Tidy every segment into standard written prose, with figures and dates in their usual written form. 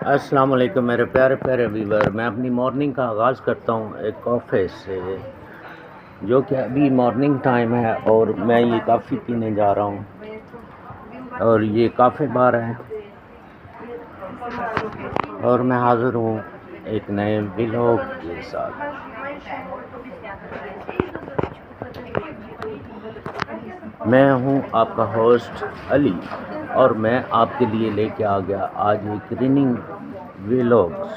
अस्सलाम वालेकुम मेरे प्यारे प्यारे व्यूवर। मैं अपनी मॉर्निंग का आगाज़ करता हूँ एक कॉफ़े से, जो कि अभी मॉर्निंग टाइम है और मैं ये कॉफ़ी पीने जा रहा हूँ। और ये काफ़ी बार है और मैं हाज़िर हूँ एक नए व्लॉग के साथ। मैं हूँ आपका होस्ट अली और मैं आपके लिए लेके आ गया आज एक रनिंग व्लॉग्स।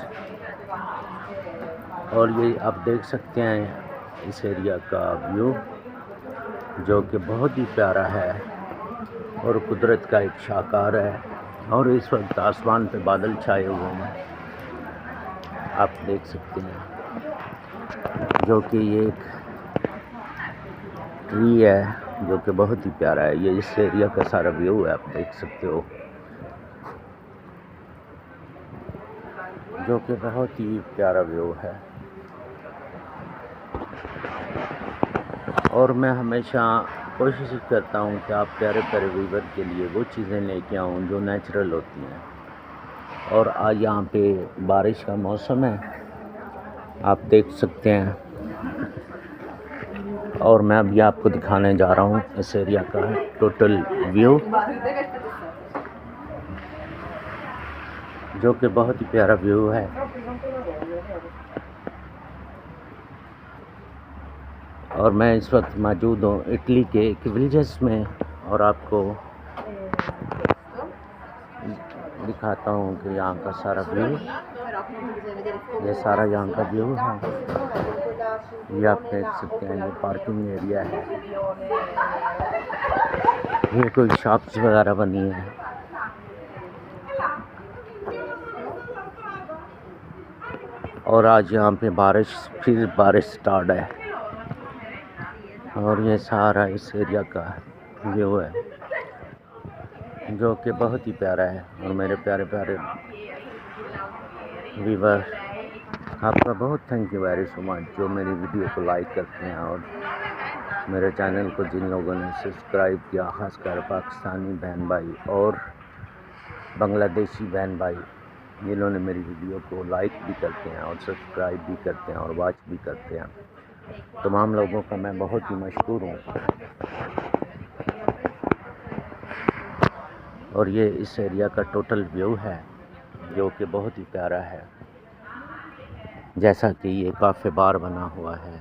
और ये आप देख सकते हैं इस एरिया का व्यू, जो कि बहुत ही प्यारा है और कुदरत का एक शाहकार है। और इस वक्त आसमान पे बादल छाए हुए हैं, आप देख सकते हैं, जो कि ये एक ट्री है जो कि बहुत ही प्यारा है। ये इस एरिया का सारा व्यू है, आप देख सकते हो, जो कि बहुत ही प्यारा व्यू है। और मैं हमेशा कोशिश करता हूँ कि आप प्यारे प्यारे व्यूवर के लिए वो चीज़ें लेके आऊँ जो नेचुरल होती हैं। और आज यहाँ पे बारिश का मौसम है, आप देख सकते हैं। और मैं अभी आपको दिखाने जा रहा हूँ इस एरिया का टोटल व्यू, जो कि बहुत ही प्यारा व्यू है। और मैं इस वक्त मौजूद हूँ इटली के एक विलेजेस में और आपको दिखाता हूँ कि यहाँ का सारा व्यू, ये सारा यहाँ का व्यू है। ये आप देख सकते हैं, ये पार्किंग एरिया है, ये कोई शॉप्स वगैरह बनी है। और आज यहाँ पे फिर बारिश स्टार्ट है। और ये सारा इस एरिया का व्यू है, जो कि बहुत ही प्यारा है। और मेरे प्यारे प्यारे व्यूवर, आपका बहुत thank you very so much, जो मेरी वीडियो को लाइक करते हैं और मेरे चैनल को जिन लोगों ने सब्सक्राइब किया, ख़ासकर पाकिस्तानी बहन भाई और बांग्लादेशी बहन भाई, जिन्होंने मेरी वीडियो को लाइक भी करते हैं और सब्सक्राइब भी करते हैं और वॉच भी करते हैं, तमाम लोगों का मैं बहुत ही मशकूर हूँ। और ये इस एरिया का टोटल व्यू है, जो कि बहुत ही प्यारा है। जैसा कि ये काफ़ी बार बना हुआ है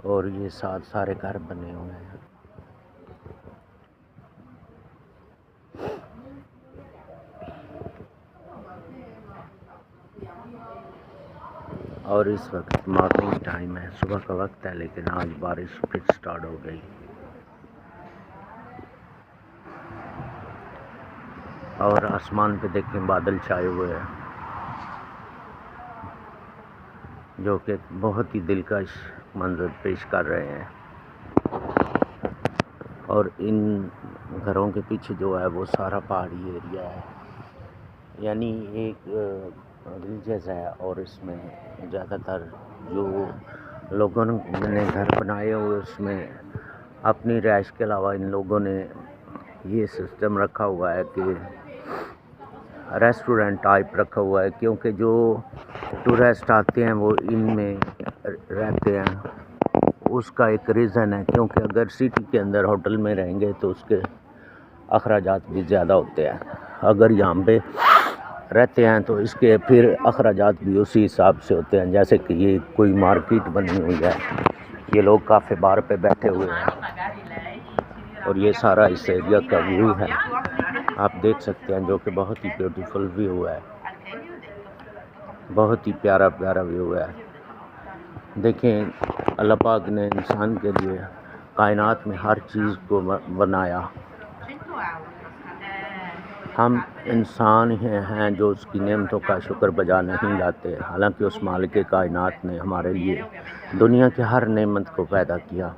और ये सारे घर बने हुए हैं। और इस वक्त मॉर्निंग टाइम है, सुबह का वक्त है, लेकिन आज बारिश फिर स्टार्ट हो गई। और आसमान पे देखें बादल छाए हुए हैं, जो कि बहुत ही दिलकश मंजर पेश कर रहे हैं। और इन घरों के पीछे जो है वो सारा पहाड़ी एरिया है, यानी एक विलेज है। और इसमें ज़्यादातर जो लोगों ने घर बनाए हुए, उसमें अपनी रहाइश के अलावा इन लोगों ने ये सिस्टम रखा हुआ है कि रेस्टोरेंट टाइप रखा हुआ है, क्योंकि जो टूरिस्ट आते हैं वो इनमें रहते हैं। उसका एक रीज़न है, क्योंकि अगर सिटी के अंदर होटल में रहेंगे तो उसके अखराजात भी ज़्यादा होते हैं। अगर यहाँ पे रहते हैं तो इसके फिर अखराजात भी उसी हिसाब से होते हैं। जैसे कि ये कोई मार्केट बनी हुई है, ये लोग काफ़ी बार पे बैठे हुए हैं। और ये सारा इस एरिया का व्यू है, आप देख सकते हैं, जो कि बहुत ही ब्यूटीफुल व्यू है, बहुत ही प्यारा प्यारा व्यू है। देखें, अल्लाह पाक ने इंसान के लिए कायनात में हर चीज़ को बनाया। हम इंसान ही हैं जो उसकी नेमतों का शुक्र बजा नहीं लाते। हालांकि उस मालिक कायनात ने हमारे लिए दुनिया की हर नेमत को पैदा किया,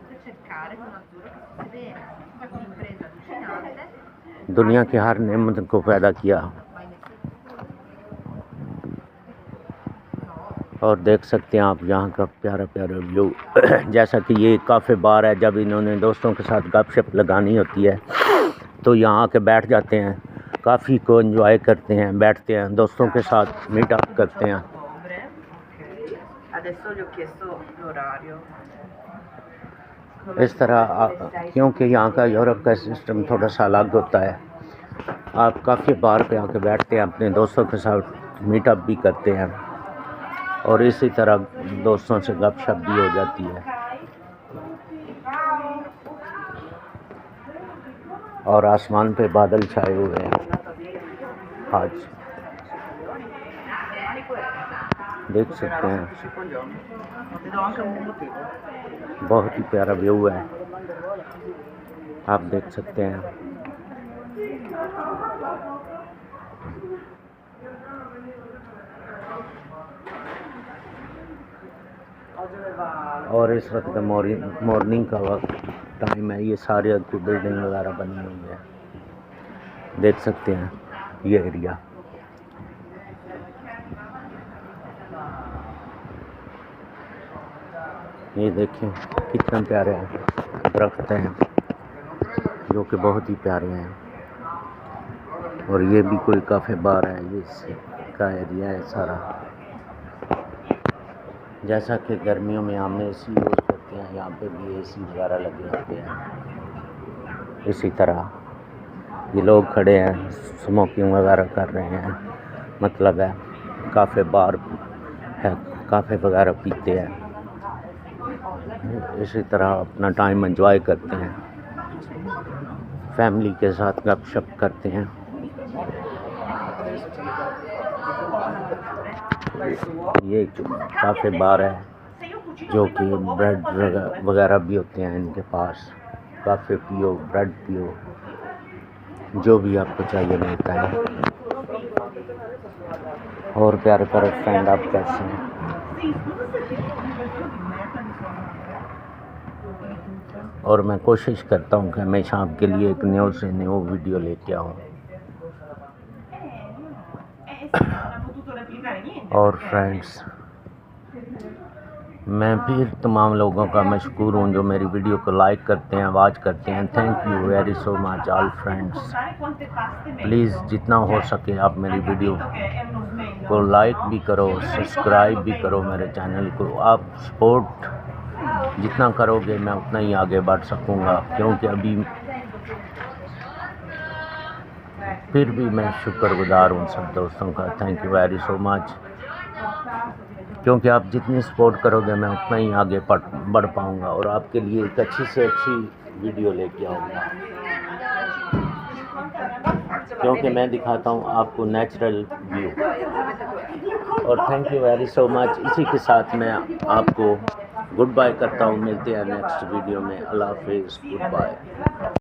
दुनिया की हर नेमत को पैदा किया। और देख सकते हैं आप यहाँ का प्यारा प्यारा व्यू। जैसा कि ये काफ़ी बार है, जब इन्होंने दोस्तों के साथ गपशप लगानी होती है तो यहाँ आके बैठ जाते हैं काफ़ी को एंजॉय करते हैं, बैठते हैं, दोस्तों के साथ मीट अप करते हैं। इस तरह क्योंकि यहाँ का यूरोप का सिस्टम थोड़ा सा अलग होता है। आप काफ़ी बार पे आके बैठते हैं, अपने दोस्तों के साथ मीटअप भी करते हैं और इसी तरह दोस्तों से गपशप भी हो जाती है। और आसमान पे बादल छाए हुए हैं आज, देख सकते हैं, बहुत ही प्यारा व्यू है, आप देख सकते हैं। और इस वक्त मॉर्निंग का वक्त टाइम है। ये सारे बिल्डिंग वगैरह बनी हुई है, देख सकते हैं ये एरिया। ये देखें कितना प्यारे दरख्त हैं जो कि बहुत ही प्यारे हैं। और ये भी कोई काफ़े बार है, ये इसका एरिया है सारा। जैसा कि गर्मियों में हम एसी यूज़ करते हैं, यहाँ पे भी एसी वगैरह लगे होते हैं। इसी तरह ये लोग खड़े हैं, स्मोकिंग वगैरह कर रहे हैं, मतलब है काफ़े बार है, काफ़े वगैरह पीते हैं। इसी तरह अपना टाइम एंजॉय करते हैं, फैमिली के साथ गपशप करते हैं। ये काफ़े बार है जो कि ब्रेड वगैरह भी होते हैं इनके पास। काफ़े पियो, ब्रेड पियो, जो भी आपको चाहिए मिलता है। और प्यारे प्यारे फ्रेंड, आप कैसे हैं? और मैं कोशिश करता हूँ कि हमेशा आपके लिए एक न्यू से न्यू वीडियो लेके आऊँ। और फ्रेंड्स, मैं फिर तमाम लोगों का मशकूर हूँ जो मेरी वीडियो को लाइक करते हैं, वॉच करते हैं। Thank you very so much all friends. Please जितना हो सके आप मेरी वीडियो को लाइक भी करो, सब्सक्राइब भी करो मेरे चैनल को। आप सपोर्ट जितना करोगे मैं उतना ही आगे बढ़ सकूँगा, क्योंकि अभी फिर भी मैं शुक्रगुजार हूँ सब दोस्तों का। Thank you very so much, क्योंकि आप जितनी सपोर्ट करोगे मैं उतना ही आगे बढ़ पाऊँगा और आपके लिए एक अच्छी से अच्छी वीडियो लेके आऊँगा, क्योंकि मैं दिखाता हूँ आपको नेचुरल व्यू। और thank you very so much. इसी के साथ मैं आपको गुड बाय करता हूँ। मिलते हैं नेक्स्ट वीडियो में। अल्लाह हाफिज़, गुड बाय।